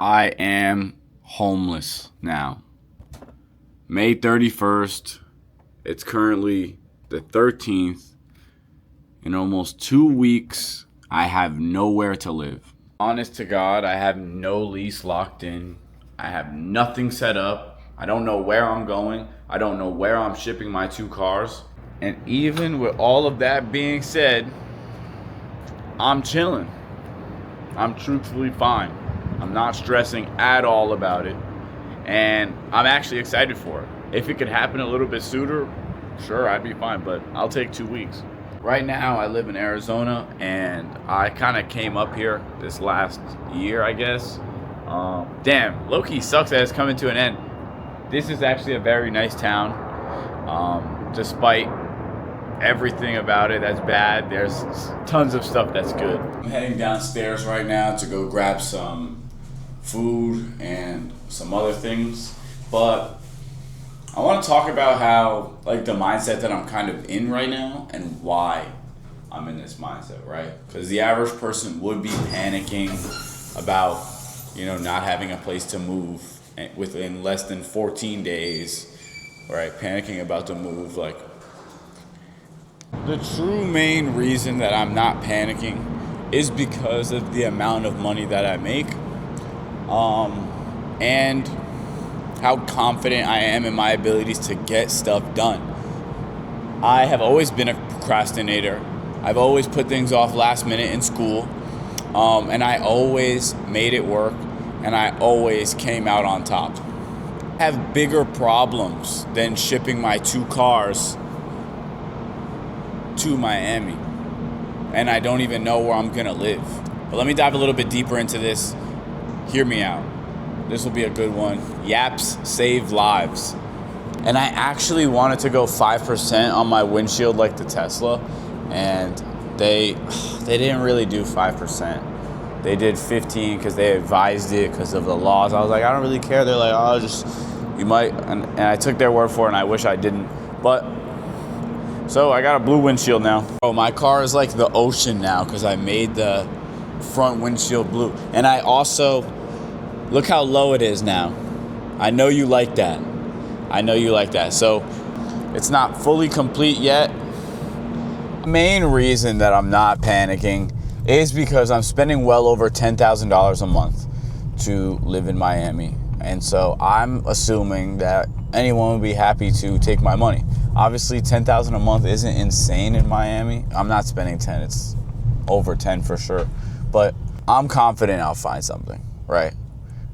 I am homeless now. May 31st. It's currently the 13th. In almost 2 weeks, I have nowhere to live. Honest to God, I have no lease locked in. I have nothing set up. I don't know where I'm going. I don't know where I'm shipping my 2 cars. And even with all of that being said, I'm chilling. I'm truthfully fine. I'm not stressing at all about it. And I'm actually excited for it. If it could happen a little bit sooner, sure, I'd be fine, but I'll take 2 weeks. Right now, I live in Arizona, and I kind of came up here this last year, I guess. Damn, low-key sucks that it's coming to an end. This is actually a very nice town. Despite everything about it that's bad, there's tons of stuff that's good. I'm heading downstairs right now to go grab some food and some other things, but I want to talk about how, like, the mindset that I'm kind of in right now and why I'm in this mindset, right? Because the average person would be panicking about, not having a place to move within less than 14 days, right? Panicking about the move. Like, the true main reason that I'm not panicking is because of the amount of money that I make, and how confident I am in my abilities to get stuff done. I have always been a procrastinator. I've always put things off last minute in school, and I always made it work, and I always came out on top. I have bigger problems than shipping my 2 cars to Miami, and I don't even know where I'm gonna live. But let me dive a little bit deeper into this. Hear me out. This will be a good one. Yaps save lives. And I actually wanted to go 5% on my windshield like the Tesla, and they didn't really do 5%. They did 15 because they advised it because of the laws. I was like, I don't really care. They're like, you might, and I took their word for it, and I wish I didn't. But so I got a blue windshield now. Oh, my car is like the ocean now because I made the front windshield blue. And I also, look how low it is now. I know you like that. So it's not fully complete yet. The main reason that I'm not panicking is because I'm spending well over $10,000 a month to live in Miami. And so I'm assuming that anyone would be happy to take my money. Obviously, $10,000 a month isn't insane in Miami. I'm not spending 10. It's over 10 for sure. But I'm confident I'll find something, right?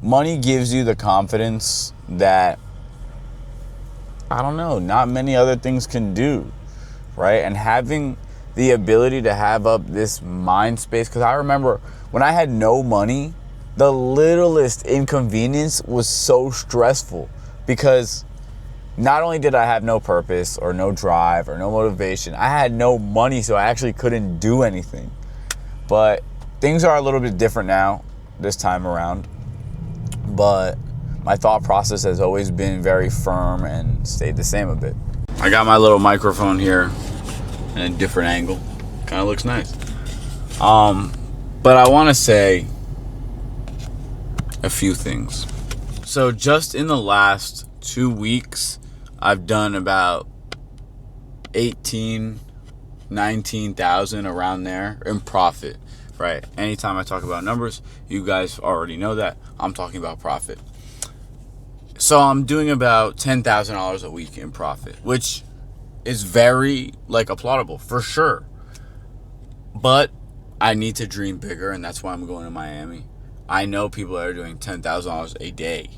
Money gives you the confidence that, I don't know, not many other things can do, right? And having the ability to have up this mind space, because I remember when I had no money, the littlest inconvenience was so stressful because not only did I have no purpose or no drive or no motivation, I had no money, so I actually couldn't do anything. But things are a little bit different now, this time around. But my thought process has always been very firm and stayed the same a bit. I got my little microphone here in a different angle. Kind of looks nice. But I want to say a few things. So just in the last 2 weeks, I've done about 19,000 around there in profit, right? Anytime I talk about numbers, you guys already know that I'm talking about profit. So I'm doing about $10,000 a week in profit, which is very, applaudable for sure. But I need to dream bigger, and that's why I'm going to Miami. I know people that are doing $10,000 a day.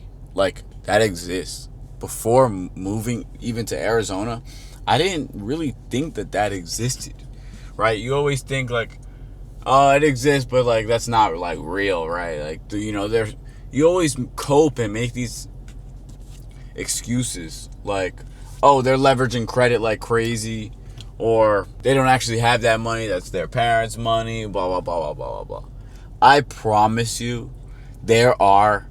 That exists. Before moving even to Arizona, I didn't really think that existed, right? You always think oh, it exists, but that's not real, right? You always cope and make these excuses oh, they're leveraging credit like crazy, or they don't actually have that money, that's their parents' money, blah, blah, blah, blah, blah, blah. I promise you, there are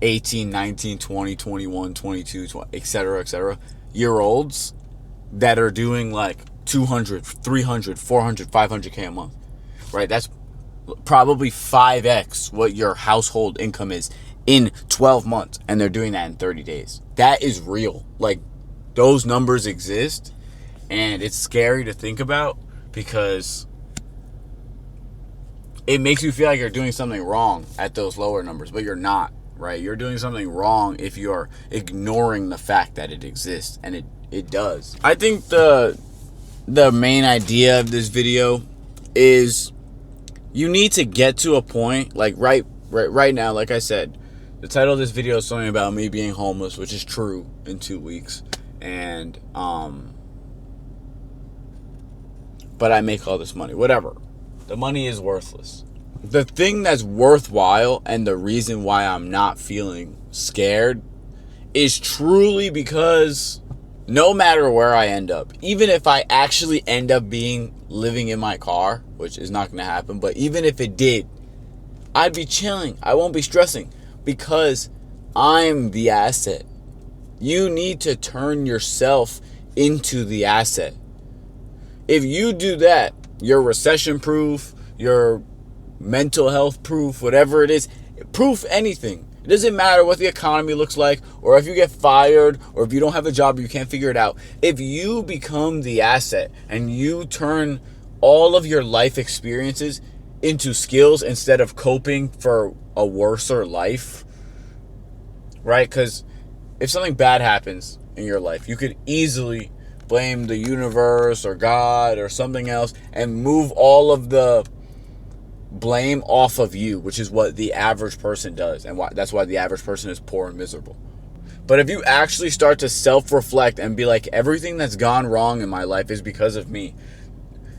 18, 19, 20, 21, 22, 20, etc. year olds that are doing 200, 300, 400, 500K a month, right? That's probably 5x what your household income is in 12 months, and they're doing that in 30 days. That is real. Like, those numbers exist, and it's scary to think about because it makes you feel like you're doing something wrong at those lower numbers, but you're not, right? You're doing something wrong if you're ignoring the fact that it exists, and it does. I think the main idea of this video is you need to get to a point, like right now, like I said, the title of this video is something about me being homeless, which is true in 2 weeks. And, but I make all this money, whatever. The money is worthless. The thing that's worthwhile and the reason why I'm not feeling scared is truly because no matter where I end up, even if I actually end up living in my car, which is not going to happen, but even if it did, I'd be chilling. I won't be stressing because I'm the asset. You need to turn yourself into the asset. If you do that, you're recession proof, you're mental health proof, whatever it is, proof anything. It doesn't matter what the economy looks like, or if you get fired, or if you don't have a job or you can't figure it out. If you become the asset and you turn all of your life experiences into skills instead of coping for a worser life, right? Because if something bad happens in your life, you could easily blame the universe or God or something else and move all of the blame off of you, which is what the average person does. And that's why the average person is poor and miserable. But if you actually start to self-reflect and be like, everything that's gone wrong in my life is because of me.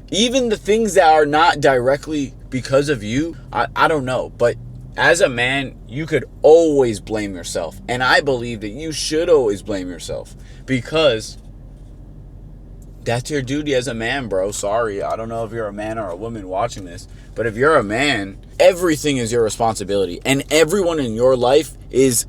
Even the things that are not directly because of you, I don't know. But as a man, you could always blame yourself. And I believe that you should always blame yourself because that's your duty as a man, bro. Sorry, I don't know if you're a man or a woman watching this, but if you're a man, everything is your responsibility. And everyone in your life is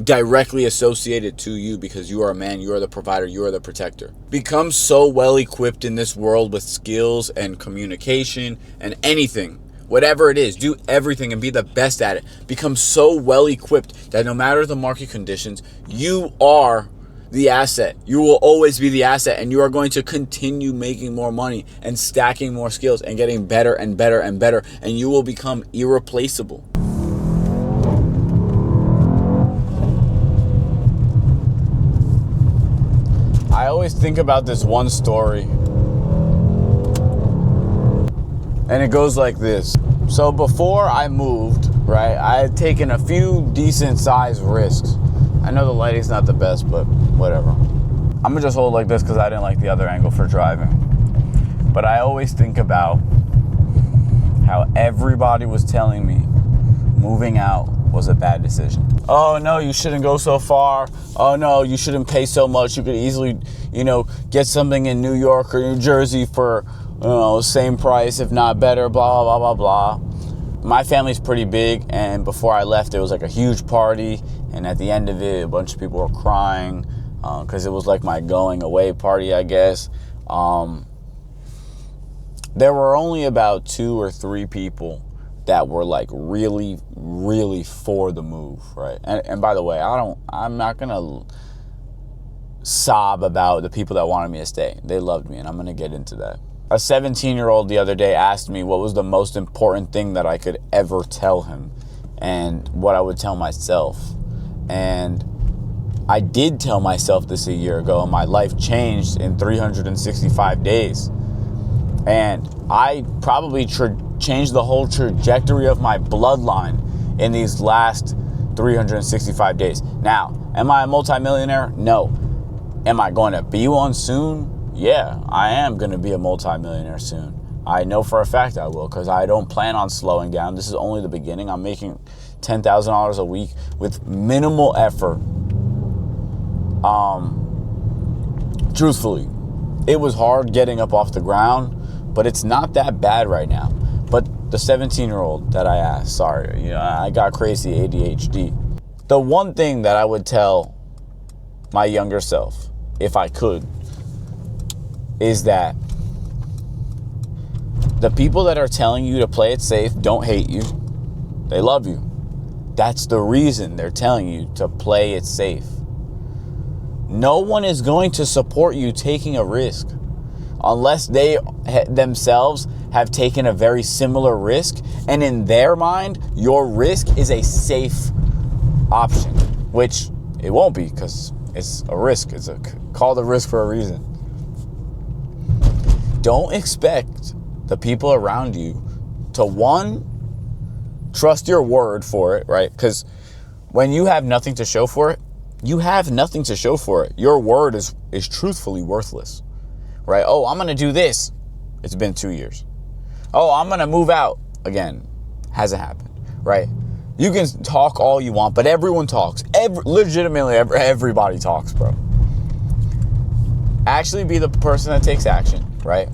directly associated to you because you are a man, you are the provider, you are the protector. Become so well equipped in this world with skills and communication and anything. Whatever it is, do everything and be the best at it. Become so well equipped that no matter the market conditions, you are the asset. You will always be the asset, and you are going to continue making more money and stacking more skills and getting better and better and better, and you will become irreplaceable. I always think about this one story, and it goes like this. So before I moved, right, I had taken a few decent sized risks. I know the lighting's not the best, but whatever. I'm gonna just hold it like this because I didn't like the other angle for driving. But I always think about how everybody was telling me moving out was a bad decision. Oh no, you shouldn't go so far. Oh no, you shouldn't pay so much. You could easily, get something in New York or New Jersey for, same price, if not better, blah, blah, blah, blah, blah. My family's pretty big, and before I left, it was like a huge party. And at the end of it, a bunch of people were crying because it was like my going away party, I guess. There were only about 2 or 3 people that were like really, really for the move, right? And by the way, I'm not gonna sob about the people that wanted me to stay. They loved me, and I'm gonna get into that. A 17-year-old the other day asked me what was the most important thing that I could ever tell him and what I would tell myself. And I did tell myself this a year ago, and my life changed in 365 days. And I probably changed the whole trajectory of my bloodline in these last 365 days. Now, am I a multimillionaire? No. Am I going to be one soon? Yeah, I am going to be a multimillionaire soon. I know for a fact I will, because I don't plan on slowing down. This is only the beginning. I'm making $10,000 a week with minimal effort. Truthfully, it was hard getting up off the ground, but it's not that bad right now. But the 17-year-old that I asked, sorry, I got crazy ADHD. The one thing that I would tell my younger self, if I could, is that the people that are telling you to play it safe don't hate you. They love you. That's the reason they're telling you to play it safe. No one is going to support you taking a risk unless they themselves have taken a very similar risk, and in their mind, your risk is a safe option, which it won't be because it's a risk. It's called a risk for a reason. Don't expect the people around you to, one, trust your word for it, right? Because when you have nothing to show for it, you have nothing to show for it. Your word is truthfully worthless, right? Oh, I'm going to do this. It's been 2 years. Oh, I'm going to move out. Again, hasn't happened, right? You can talk all you want, but everyone talks. Legitimately, everybody talks, bro. Actually be the person that takes action, right?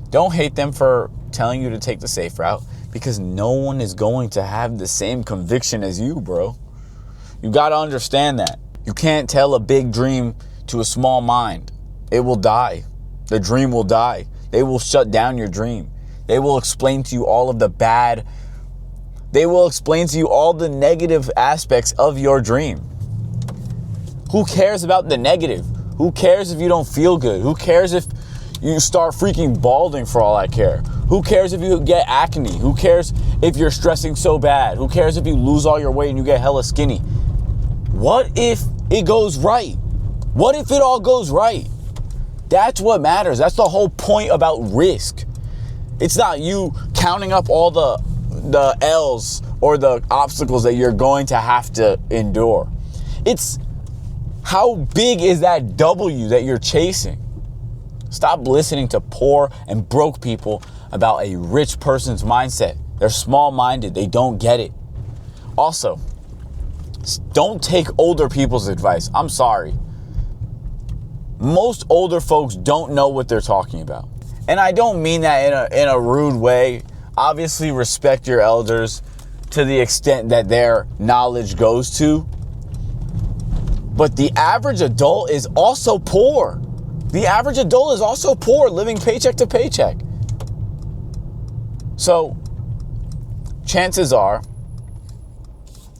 Don't hate them for telling you to take the safe route, because no one is going to have the same conviction as you, bro. You got to understand that. You can't tell a big dream to a small mind. It will die. The dream will die. They will shut down your dream. They will explain to you all of the bad. They will explain to you all the negative aspects of your dream. Who cares about the negative? Who cares if you don't feel good? Who cares if you start freaking balding, for all I care? Who cares if you get acne? Who cares if you're stressing so bad? Who cares if you lose all your weight and you get hella skinny? What if it goes right? What if it all goes right? That's what matters. That's the whole point about risk. It's not you counting up all the L's or the obstacles that you're going to have to endure. It's how big is that W that you're chasing? Stop listening to poor and broke people about a rich person's mindset. They're small-minded. They don't get it. Also, don't take older people's advice. I'm sorry. Most older folks don't know what they're talking about. And I don't mean that in a rude way. Obviously, respect your elders to the extent that their knowledge goes to. But the average adult is also poor. The average adult is also poor, living paycheck to paycheck. So, chances are,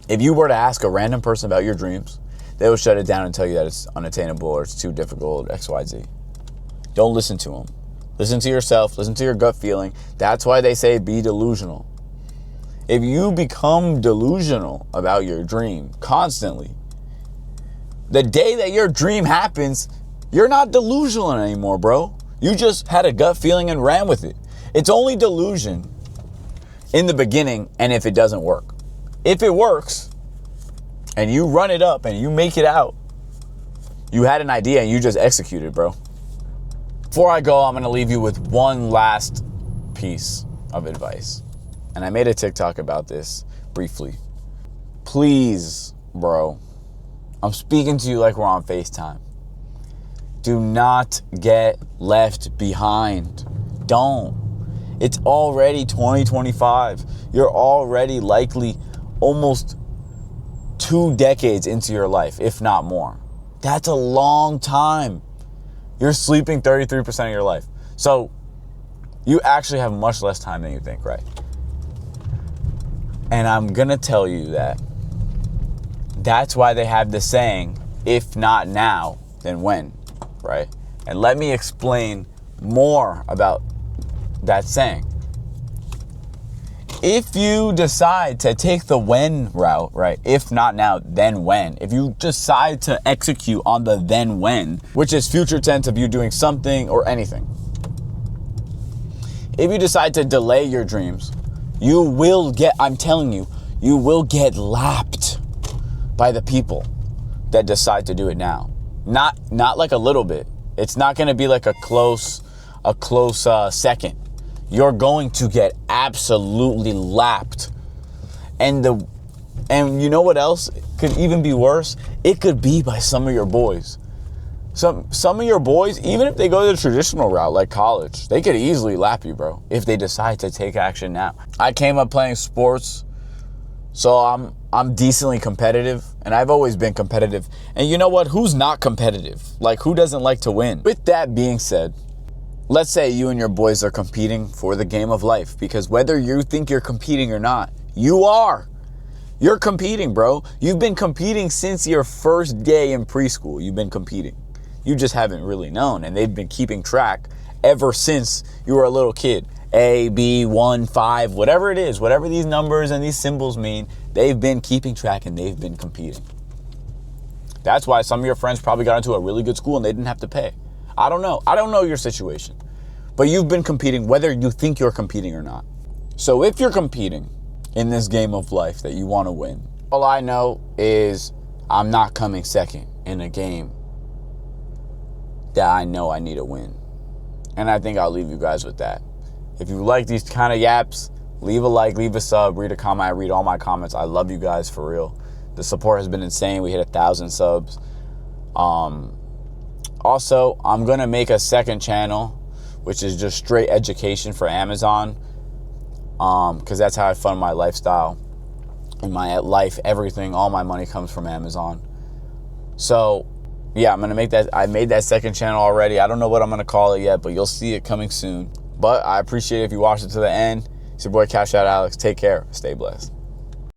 if you were to ask a random person about your dreams, they will shut it down and tell you that it's unattainable or it's too difficult, X, Y, Z. Don't listen to them. Listen to yourself. Listen to your gut feeling. That's why they say be delusional. If you become delusional about your dream constantly, the day that your dream happens, you're not delusional anymore, bro. You just had a gut feeling and ran with it. It's only delusion in the beginning and if it doesn't work. If it works and you run it up and you make it out, you had an idea and you just executed, bro. Before I go, I'm going to leave you with one last piece of advice. And I made a TikTok about this briefly. Please, bro, I'm speaking to you like we're on FaceTime. Do not get left behind. Don't. It's already 2025. You're already likely almost 2 decades into your life, if not more. That's a long time. You're sleeping 33% of your life. So you actually have much less time than you think, right? And I'm going to tell you that that's why they have the saying, if not now, then when, right? And let me explain more about that saying. If you decide to take the when route, right? If not now, then when. If you decide to execute on the then when, which is future tense of you doing something or anything. If you decide to delay your dreams, you will get, I'm telling you, you will get lapped by the people that decide to do it now. Not like a little bit. It's not going to be like a close second. You're going to get absolutely lapped. And you know what else could even be worse? It could be by some of your boys. Some of your boys, even if they go the traditional route like college, they could easily lap you, bro, if they decide to take action now. I came up playing sports, so I'm decently competitive, and I've always been competitive. And you know what? Who's not competitive? Like, who doesn't like to win? With that being said, let's say you and your boys are competing for the game of life, because whether you think you're competing or not, you are. You're competing, bro. You've been competing since your first day in preschool. You've been competing. You just haven't really known, and they've been keeping track ever since you were a little kid. A, B, 1, 5, whatever it is, whatever these numbers and these symbols mean, they've been keeping track and they've been competing. That's why some of your friends probably got into a really good school and they didn't have to pay. I don't know. I don't know your situation. But you've been competing whether you think you're competing or not. So if you're competing in this game of life that you want to win, all I know is I'm not coming second in a game that I know I need to win. And I think I'll leave you guys with that. If you like these kind of yaps, leave a like, leave a sub, read a comment. I read all my comments. I love you guys for real. The support has been insane. We hit 1,000 subs. Also, I'm going to make a second channel, which is just straight education for Amazon. Because that's how I fund my lifestyle and my life, everything. All my money comes from Amazon. So, yeah, I'm going to make that. I made that second channel already. I don't know what I'm going to call it yet, but you'll see it coming soon. But I appreciate it if you watch it to the end. It's your boy Cash Out Alex. Take care. Stay blessed.